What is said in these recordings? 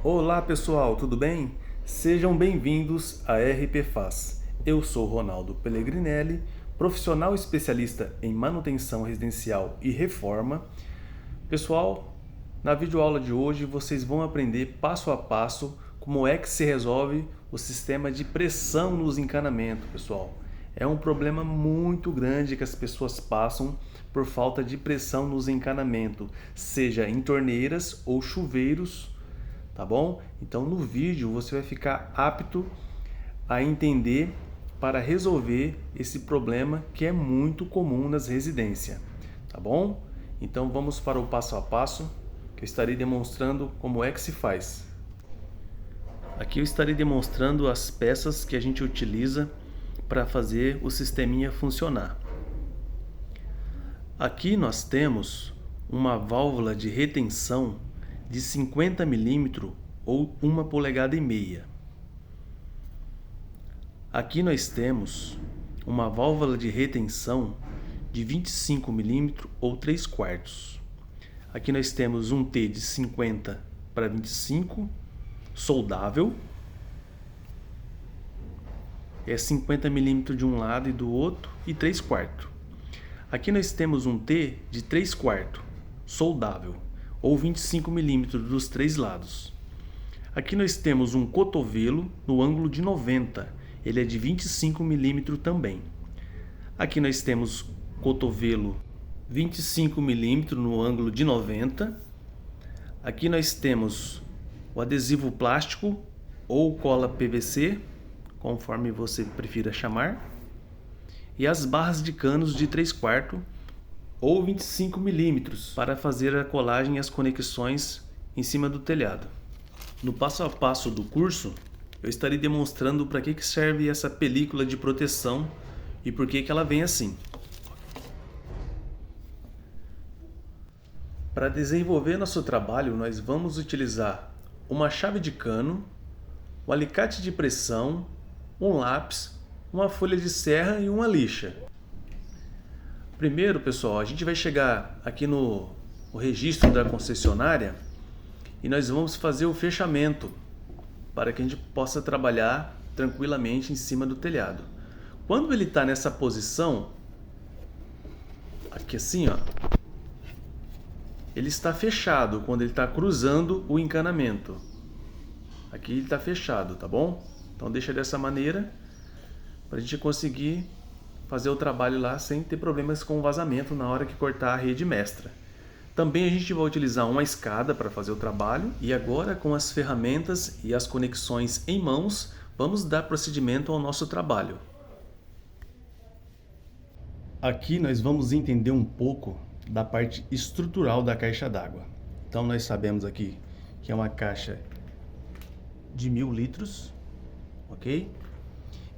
Olá pessoal, tudo bem? Sejam bem-vindos a RP Faz. Eu sou Ronaldo Pellegrinelli, profissional especialista em manutenção residencial e reforma. Pessoal, na videoaula de hoje vocês vão aprender passo a passo como é que se resolve o sistema de pressão nos encanamentos, pessoal. É um problema muito grande que as pessoas passam por falta de pressão nos encanamentos, seja em torneiras ou chuveiros, tá bom? Então no vídeo você vai ficar apto a entender para resolver esse problema que é muito comum nas residências, tá bom? Então vamos para o passo a passo que eu estarei demonstrando como é que se faz. Aqui eu estarei demonstrando as peças que a gente utiliza para fazer o sisteminha funcionar. Aqui nós temos uma válvula de retenção de 50 milímetros ou 1,5 polegadas. Aqui nós temos uma válvula de retenção de 25 milímetros ou 3/4. Aqui nós temos um T de 50 para 25, soldável. É 50 milímetros de um lado e do outro e 3/4. Aqui nós temos um T de 3/4, soldável, ou 25 milímetros dos três lados. Aqui nós temos um cotovelo no ângulo de 90, ele é de 25 milímetros também. Aqui nós temos cotovelo 25 milímetros no ângulo de 90. Aqui nós temos o adesivo plástico ou cola PVC, conforme você prefira chamar. E as barras de canos de 3/4 ou 25 milímetros para fazer a colagem e as conexões em cima do telhado. No passo a passo do curso, eu estarei demonstrando para que serve essa película de proteção e por que ela vem assim. Para desenvolver nosso trabalho, nós vamos utilizar uma chave de cano, um alicate de pressão, um lápis, uma folha de serra e uma lixa. Primeiro, pessoal, a gente vai chegar aqui no registro da concessionária e nós vamos fazer o fechamento para que a gente possa trabalhar tranquilamente em cima do telhado. Quando ele está nessa posição, aqui assim, ó, ele está fechado quando ele está cruzando o encanamento. Aqui ele está fechado, tá bom? Então deixa dessa maneira para a gente conseguir fazer o trabalho lá sem ter problemas com vazamento na hora que cortar a rede mestra. Também a gente vai utilizar uma escada para fazer o trabalho e agora com as ferramentas e as conexões em mãos, vamos dar procedimento ao nosso trabalho. Aqui nós vamos entender um pouco da parte estrutural da caixa d'água. Então nós sabemos aqui que é uma caixa de 1000 litros, ok?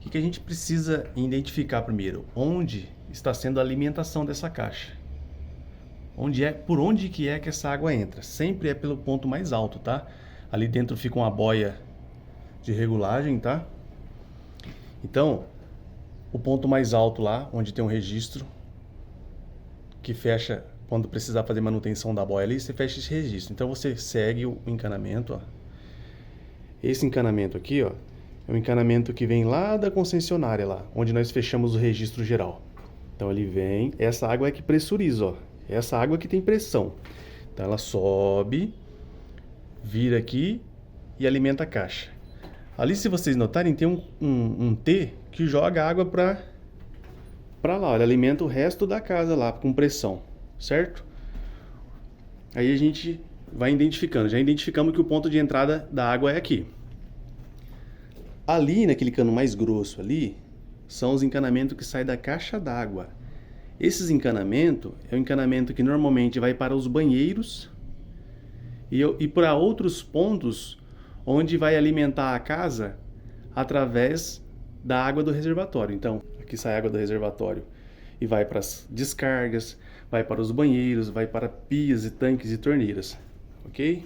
O que a gente precisa identificar primeiro? Onde está sendo a alimentação dessa caixa? Por onde que essa água entra? Sempre é pelo ponto mais alto, tá? Ali dentro fica uma boia de regulagem, tá? Então, o ponto mais alto lá, onde tem um registro, que fecha, quando precisar fazer manutenção da boia ali, você fecha esse registro. Então você segue o encanamento, ó. Esse encanamento aqui, ó, é um encanamento que vem lá da concessionária lá, onde nós fechamos o registro geral. Então ele vem, essa água é que pressuriza, ó. Essa água que tem pressão. Então ela sobe, vira aqui e alimenta a caixa. Ali, se vocês notarem, tem um T que joga água para lá. Ele alimenta o resto da casa lá com pressão, certo? Aí a gente vai identificando. Já identificamos que o ponto de entrada da água é aqui. Ali, naquele cano mais grosso ali, são os encanamentos que saem da caixa d'água. Esses encanamentos é o encanamento que normalmente vai para os banheiros e para outros pontos onde vai alimentar a casa através da água do reservatório. Então, aqui sai a água do reservatório e vai para as descargas, vai para os banheiros, vai para pias e tanques e torneiras, ok?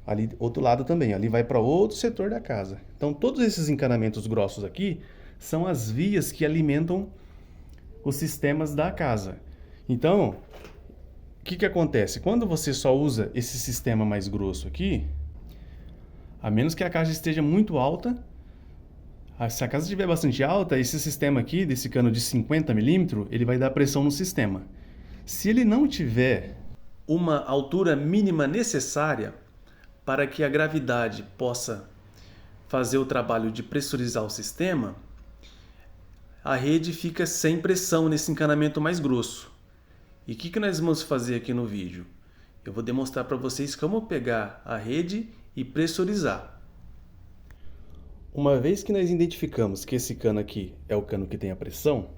Ali, outro lado também, ali vai para outro setor da casa. Então, todos esses encanamentos grossos aqui são as vias que alimentam os sistemas da casa. Então, o que acontece? Quando você só usa esse sistema mais grosso aqui, A menos que a caixa esteja muito alta. Se a caixa estiver bastante alta, esse sistema aqui, desse cano de 50 milímetros, ele vai dar pressão no sistema. Se ele não tiver uma altura mínima necessária para que a gravidade possa fazer o trabalho de pressurizar o sistema, a rede fica sem pressão nesse encanamento mais grosso. E o que nós vamos fazer aqui no vídeo? Eu vou demonstrar para vocês como pegar a rede e pressurizar. Uma vez que nós identificamos que esse cano aqui é o cano que tem a pressão,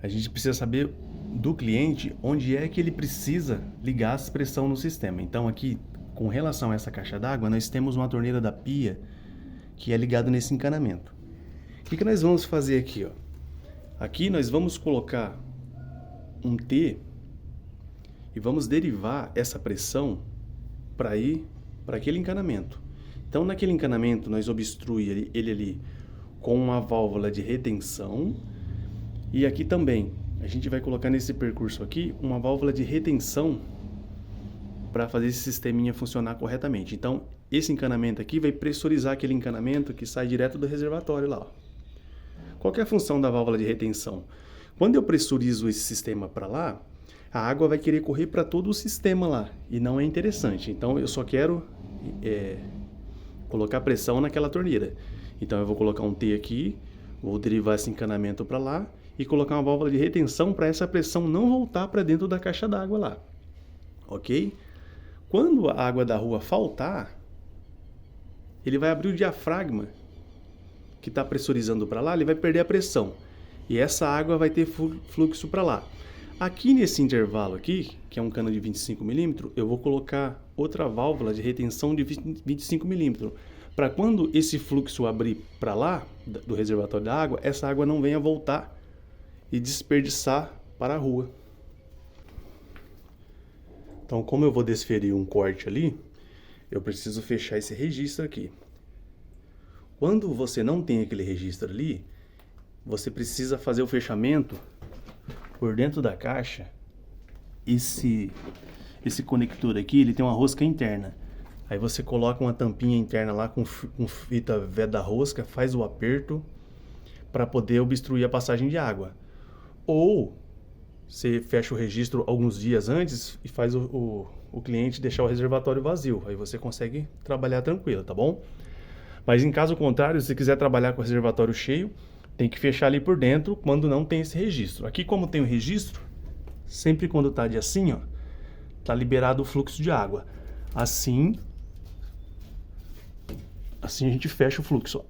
a gente precisa saber do cliente onde é que ele precisa ligar a pressão no sistema. Então aqui, com relação a essa caixa d'água, nós temos uma torneira da pia que é ligada nesse encanamento. O que nós vamos fazer aqui? Aqui nós vamos colocar um T e vamos derivar essa pressão para ir para aquele encanamento. Então naquele encanamento nós obstrui ele ali com uma válvula de retenção, e aqui também a gente vai colocar nesse percurso aqui uma válvula de retenção para fazer esse sisteminha funcionar corretamente. Então esse encanamento aqui vai pressurizar aquele encanamento que sai direto do reservatório lá. Qual que é a função da válvula de retenção? Quando eu pressurizo esse sistema para lá, a água vai querer correr para todo o sistema lá, e não é interessante. Então eu só quero colocar pressão naquela torneira. Então eu vou colocar um T aqui, vou derivar esse encanamento para lá e colocar uma válvula de retenção para essa pressão não voltar para dentro da caixa d'água lá. Ok? Quando a água da rua faltar, ele vai abrir o diafragma que está pressurizando para lá, ele vai perder a pressão. E essa água vai ter fluxo para lá. Aqui nesse intervalo aqui, que é um cano de 25 milímetros, eu vou colocar outra válvula de retenção de 25 milímetros. Para quando esse fluxo abrir para lá, do reservatório da água, essa água não venha voltar e desperdiçar para a rua. Então, como eu vou desferir um corte ali, eu preciso fechar esse registro aqui. Quando você não tem aquele registro ali, você precisa fazer o fechamento por dentro da caixa. Esse conector aqui, ele tem uma rosca interna. Aí você coloca uma tampinha interna lá com fita veda-rosca, faz o aperto para poder obstruir a passagem de água. Ou você fecha o registro alguns dias antes e faz o cliente deixar o reservatório vazio. Aí você consegue trabalhar tranquilo, tá bom? Mas em caso contrário, se você quiser trabalhar com o reservatório cheio, tem que fechar ali por dentro quando não tem esse registro. Aqui, como tem o registro, sempre quando está de assim, ó, tá liberado o fluxo de água. Assim a gente fecha o fluxo, ó.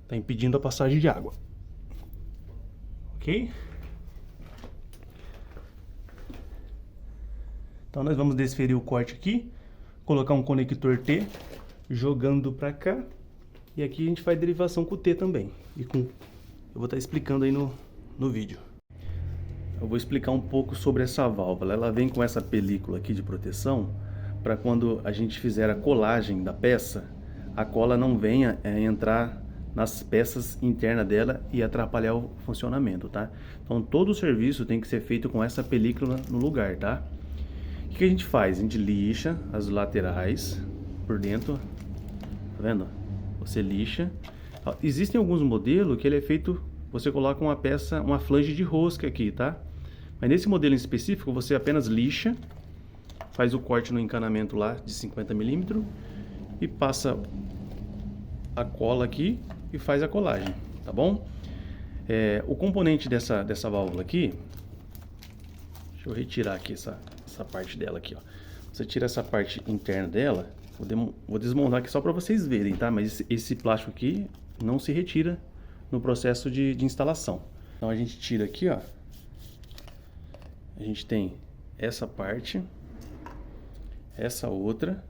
Tá impedindo a passagem de água. Ok? Então nós vamos desferir o corte aqui, colocar um conector T, jogando para cá, e aqui a gente faz derivação com o T também. Eu vou estar explicando aí no vídeo. Eu vou explicar um pouco sobre essa válvula. Ela vem com essa película aqui de proteção, para quando a gente fizer a colagem da peça, a cola não venha entrar nas peças internas dela e atrapalhar o funcionamento, tá? Então todo o serviço tem que ser feito com essa película no lugar, tá? O que a gente faz? A gente lixa as laterais por dentro, tá vendo? Você lixa. Existem alguns modelos que ele é feito, você coloca uma peça, uma flange de rosca aqui, tá? Mas nesse modelo em específico, você apenas lixa, faz o corte no encanamento lá de 50 milímetros e passa a cola aqui e faz a colagem, tá bom? O componente dessa válvula aqui, deixa eu retirar aqui essa parte dela aqui, ó. Você tira essa parte interna dela, vou desmontar aqui só para vocês verem, tá? Mas esse plástico aqui não se retira no processo de instalação. Então a gente tira aqui, ó. A gente tem essa parte, essa outra.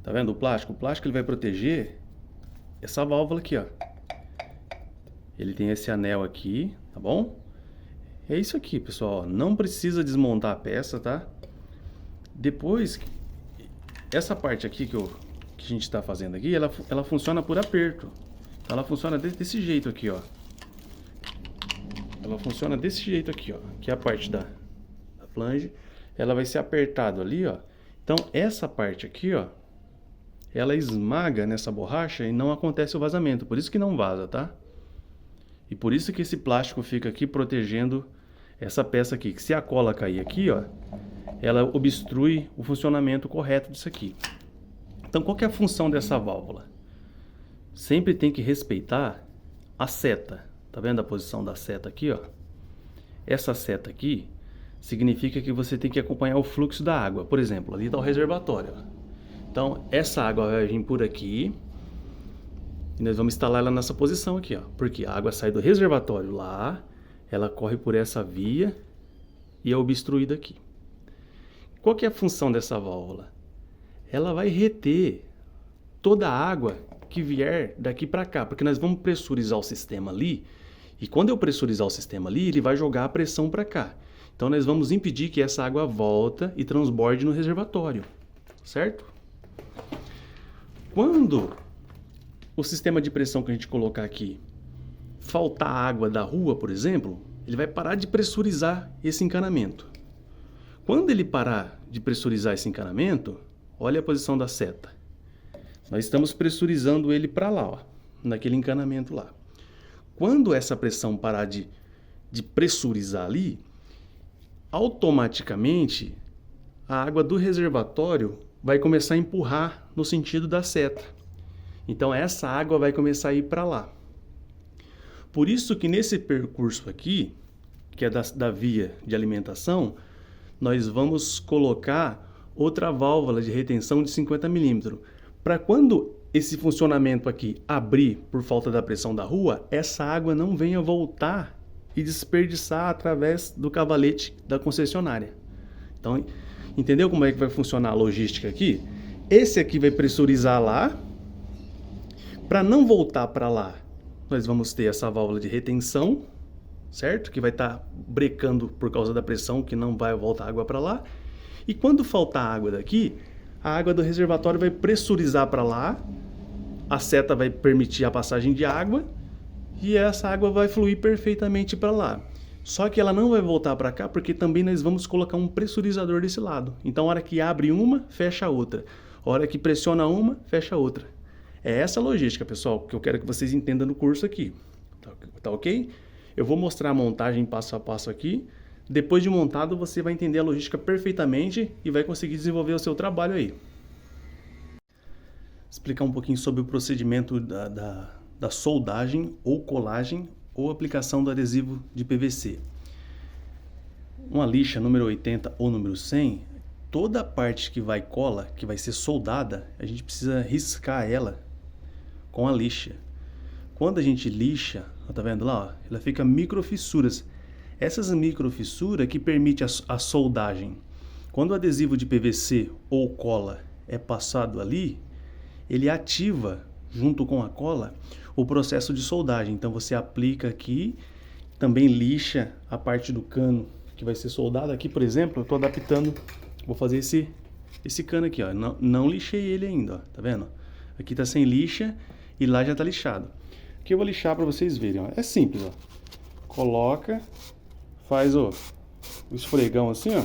Tá vendo o plástico? O plástico ele vai proteger essa válvula aqui, ó. Ele tem esse anel aqui, tá bom? É isso aqui, pessoal. Não precisa desmontar a peça, tá? Depois, essa parte aqui que a gente está fazendo aqui, ela funciona por aperto. Então, ela funciona desse jeito aqui, ó. Ela funciona desse jeito aqui, ó. Que é a parte da flange. Ela vai ser apertada ali, ó. Então, essa parte aqui, ó, ela esmaga nessa borracha e não acontece o vazamento. Por isso que não vaza, tá? E por isso que esse plástico fica aqui protegendo essa peça aqui. Que se a cola cair aqui, ó, ela obstrui o funcionamento correto disso aqui. Então, qual que é a função dessa válvula? Sempre tem que respeitar a seta. Tá vendo a posição da seta aqui, ó? Essa seta aqui significa que você tem que acompanhar o fluxo da água. Por exemplo, ali está o reservatório, ó. Então, essa água vai vir por aqui e nós vamos instalar ela nessa posição aqui, ó. Porque a água sai do reservatório lá, ela corre por essa via e é obstruída aqui. Qual que é a função dessa válvula? Ela vai reter toda a água que vier daqui para cá, porque nós vamos pressurizar o sistema ali, e quando eu pressurizar o sistema ali, ele vai jogar a pressão para cá. Então nós vamos impedir que essa água volta e transborde no reservatório, certo? Quando o sistema de pressão que a gente colocar aqui faltar água da rua, por exemplo, ele vai parar de pressurizar esse encanamento. Quando ele parar de pressurizar esse encanamento, olha a posição da seta. Nós estamos pressurizando ele para lá, ó, naquele encanamento lá. Quando essa pressão parar de pressurizar ali, automaticamente a água do reservatório vai começar a empurrar no sentido da seta. Então essa água vai começar a ir para lá. Por isso que nesse percurso aqui, que é da via de alimentação, nós vamos colocar outra válvula de retenção de 50 milímetros. Para quando esse funcionamento aqui abrir por falta da pressão da rua, essa água não venha voltar e desperdiçar através do cavalete da concessionária. Então, entendeu como é que vai funcionar a logística aqui? Esse aqui vai pressurizar lá. Para não voltar para lá, nós vamos ter essa válvula de retenção, certo? Que vai estar brecando por causa da pressão, que não vai voltar água para lá. E quando faltar água daqui, a água do reservatório vai pressurizar para lá, a seta vai permitir a passagem de água e essa água vai fluir perfeitamente para lá. Só que ela não vai voltar para cá porque também nós vamos colocar um pressurizador desse lado. Então, a hora que abre uma, fecha a outra. A hora que pressiona uma, fecha a outra. É essa a logística, pessoal, que eu quero que vocês entendam no curso aqui. Tá ok? Eu vou mostrar a montagem passo a passo aqui. Depois de montado, você vai entender a logística perfeitamente e vai conseguir desenvolver o seu trabalho aí. Explicar um pouquinho sobre o procedimento da soldagem ou colagem ou aplicação do adesivo de PVC. Uma lixa número 80 ou número 100, toda a parte que vai cola, que vai ser soldada, a gente precisa riscar ela com a lixa. Quando a gente lixa, tá vendo lá, ó, ela fica microfissuras. Essas microfissuras que permitem a soldagem. Quando o adesivo de PVC ou cola é passado ali, ele ativa, junto com a cola, o processo de soldagem. Então você aplica aqui, também lixa a parte do cano que vai ser soldado. Aqui, por exemplo, eu estou adaptando, vou fazer esse cano aqui, ó. Não lixei ele ainda, ó, tá vendo? Aqui está sem lixa e lá já está lixado. Aqui eu vou lixar para vocês verem, ó. É simples, ó. Coloca, faz o esfregão assim, ó.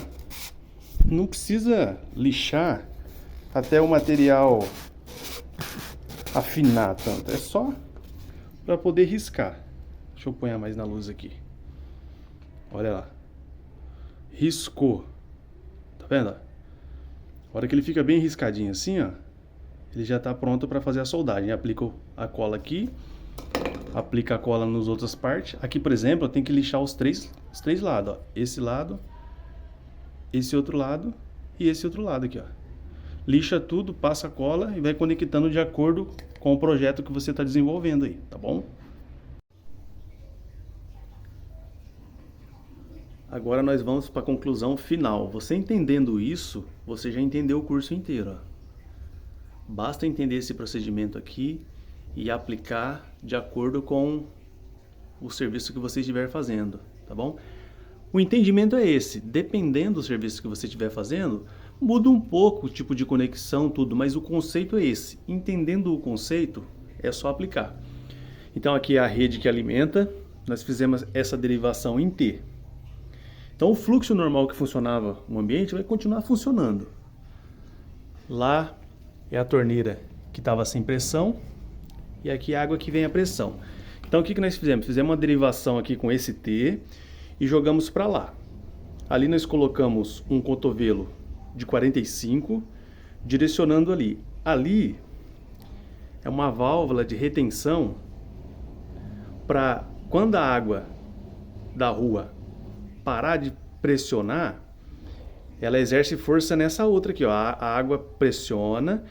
Não precisa lixar até o material afinar tanto. É só para poder riscar. Deixa eu pôr mais na luz aqui. Olha lá. Riscou. Tá vendo? A hora que ele fica bem riscadinho assim, ó, ele já está pronto para fazer a soldagem. Aplico a cola aqui. Aplica a cola nas outras partes. Aqui, por exemplo, eu tenho que lixar os três lados, ó. Esse lado, esse outro lado e esse outro lado aqui, ó. Lixa tudo, passa a cola e vai conectando de acordo com o projeto que você está desenvolvendo aí, tá bom? Agora nós vamos para a conclusão final. Você entendendo isso, você já entendeu o curso inteiro, ó. Basta entender esse procedimento aqui e aplicar de acordo com o serviço que você estiver fazendo, tá bom? O entendimento é esse. Dependendo do serviço que você estiver fazendo, muda um pouco o tipo de conexão, tudo, mas o conceito é esse. Entendendo o conceito, é só aplicar. Então aqui é a rede que alimenta, nós fizemos essa derivação em T. Então o fluxo normal que funcionava no ambiente vai continuar funcionando. Lá é a torneira que estava sem pressão, e aqui a água que vem a pressão. Então o que nós fizemos? Fizemos uma derivação aqui com esse T e jogamos para lá. Ali nós colocamos um cotovelo de 45, direcionando ali. Ali é uma válvula de retenção para quando a água da rua parar de pressionar, ela exerce força nessa outra aqui, ó. A água pressiona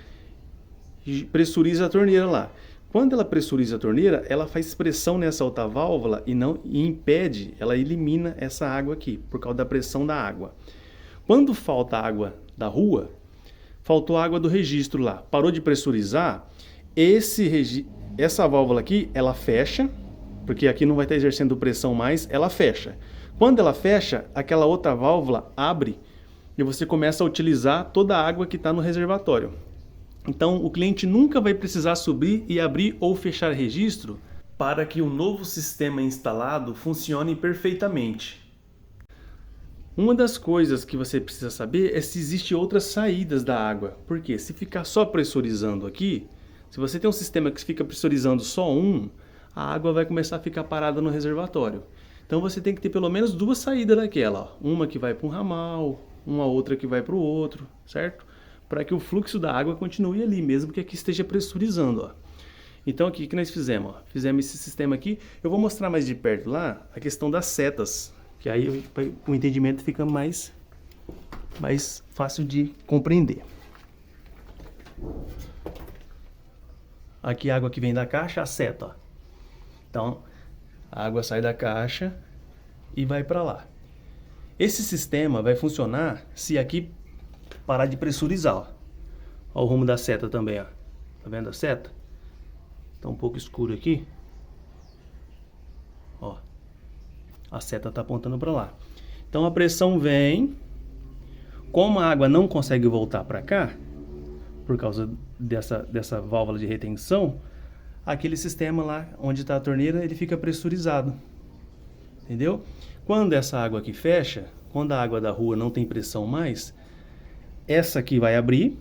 e pressuriza a torneira lá. Quando ela pressuriza a torneira, ela faz pressão nessa outra válvula e impede, ela elimina essa água aqui, por causa da pressão da água. Quando falta água da rua, faltou água do registro lá, parou de pressurizar, essa válvula aqui, ela fecha, porque aqui não vai estar exercendo pressão mais, ela fecha. Quando ela fecha, aquela outra válvula abre e você começa a utilizar toda a água que está no reservatório. Então, o cliente nunca vai precisar subir e abrir ou fechar registro para que o novo sistema instalado funcione perfeitamente. Uma das coisas que você precisa saber é se existem outras saídas da água. Porque se ficar só pressurizando aqui, se você tem um sistema que fica pressurizando só a água vai começar a ficar parada no reservatório. Então você tem que ter pelo menos duas saídas daquela. Ó. Uma que vai para um ramal, uma outra que vai para o outro, certo? Para que o fluxo da água continue ali, mesmo que aqui esteja pressurizando. Ó. Então aqui que nós fizemos? Ó? Fizemos esse sistema aqui. Eu vou mostrar mais de perto lá a questão das setas, que aí o entendimento fica mais fácil de compreender. Aqui a água que vem da caixa, a seta. Ó. Então a água sai da caixa e vai para lá. Esse sistema vai funcionar se aqui parar de pressurizar, ó. Ó o rumo da seta também, ó. Tá vendo a seta? Tá um pouco escuro aqui. Ó. A seta tá apontando para lá. Então a pressão vem. Como a água não consegue voltar para cá, por causa dessa válvula de retenção, aquele sistema lá onde está a torneira, ele fica pressurizado. Entendeu? Quando essa água aqui fecha, quando a água da rua não tem pressão mais, essa aqui vai abrir,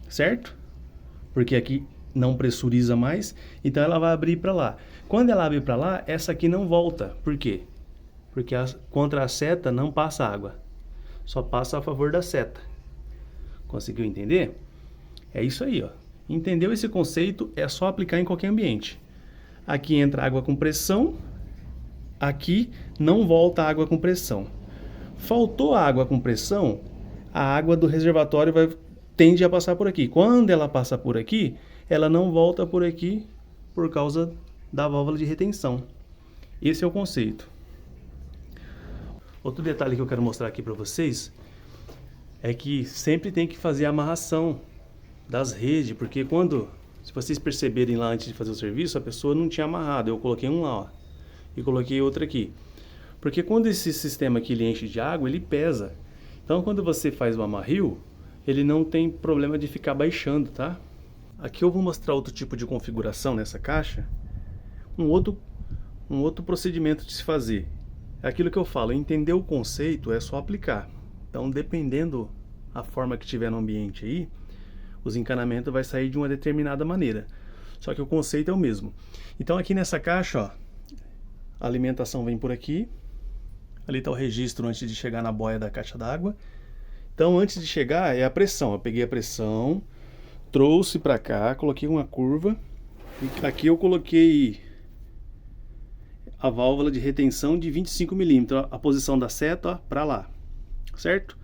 certo? Porque aqui não pressuriza mais, então ela vai abrir para lá. Quando ela abre para lá, essa aqui não volta. Por quê? Porque contra a seta não passa água. Só passa a favor da seta. Conseguiu entender? É isso aí, ó. Entendeu esse conceito? É só aplicar em qualquer ambiente. Aqui entra água com pressão. Aqui não volta água com pressão. Faltou água com pressão, a água do reservatório tende a passar por aqui. Quando ela passa por aqui, ela não volta por aqui por causa da válvula de retenção. Esse é o conceito. Outro detalhe que eu quero mostrar aqui para vocês é que sempre tem que fazer a amarração das redes, porque se vocês perceberem lá antes de fazer o serviço, a pessoa não tinha amarrado. Eu coloquei um lá, ó, e coloquei outro aqui. Porque quando esse sistema aqui ele enche de água, ele pesa. Então quando você faz o amarrio, ele não tem problema de ficar baixando, tá? Aqui eu vou mostrar outro tipo de configuração nessa caixa. Um outro procedimento de se fazer. É aquilo que eu falo, entender o conceito é só aplicar. Então dependendo a forma que tiver no ambiente aí, os encanamentos vai sair de uma determinada maneira. Só que o conceito é o mesmo. Então aqui nessa caixa, ó, a alimentação vem por aqui. Ali está o registro antes de chegar na boia da caixa d'água. Então antes de chegar é a pressão. Eu peguei a pressão, trouxe para cá, coloquei uma curva. E aqui eu coloquei a válvula de retenção de 25 milímetros. A posição da seta para lá. Certo?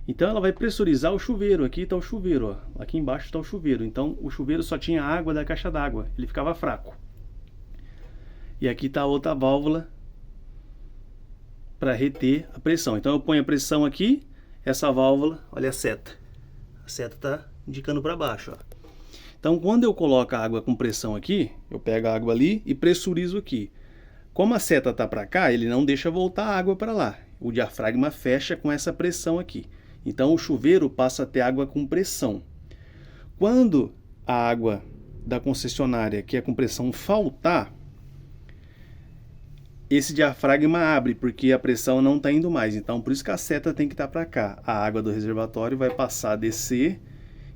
Então ela vai pressurizar o chuveiro. Aqui está o chuveiro, ó. Aqui embaixo está o chuveiro. Então o chuveiro só tinha água da caixa d'água. Ele ficava fraco. E aqui está a outra válvula para reter a pressão. Então eu ponho a pressão aqui, essa válvula, olha a seta. A seta está indicando para baixo, ó. Então quando eu coloco a água com pressão aqui, eu pego a água ali e pressurizo aqui. Como a seta está para cá, ele não deixa voltar a água para lá. O diafragma fecha com essa pressão aqui. Então o chuveiro passa a ter água com pressão. Quando a água da concessionária, que é com pressão, faltar, esse diafragma abre, porque a pressão não está indo mais. Então por isso que a seta tem que estar para cá. A água do reservatório vai passar a descer.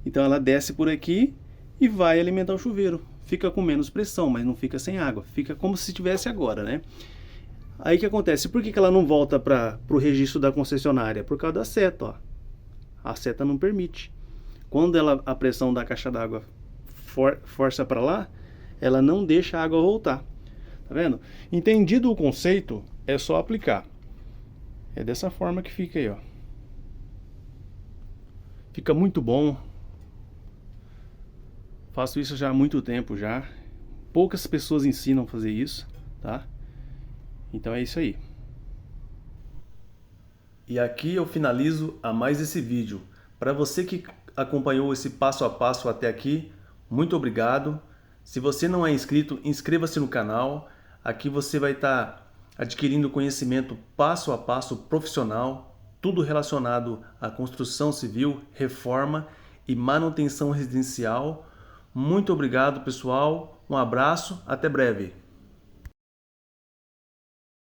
Então ela desce por aqui e vai alimentar o chuveiro. Fica com menos pressão, mas não fica sem água. Fica como se tivesse agora, né? Aí que acontece? Por que ela não volta para o registro da concessionária? Por causa da seta, ó. A seta não permite. Quando a pressão da caixa d'água força para lá, ela não deixa a água voltar. Tá vendo? Entendido o conceito, é só aplicar. É dessa forma que fica aí, ó. Fica muito bom. Faço isso já há muito tempo já. Poucas pessoas ensinam a fazer isso, tá? Então é isso aí. E aqui eu finalizo a mais esse vídeo. Para você que acompanhou esse passo a passo até aqui, muito obrigado. Se você não é inscrito, inscreva-se no canal. Aqui você vai estar adquirindo conhecimento passo a passo profissional, tudo relacionado à construção civil, reforma e manutenção residencial. Muito obrigado, pessoal. Um abraço, até breve.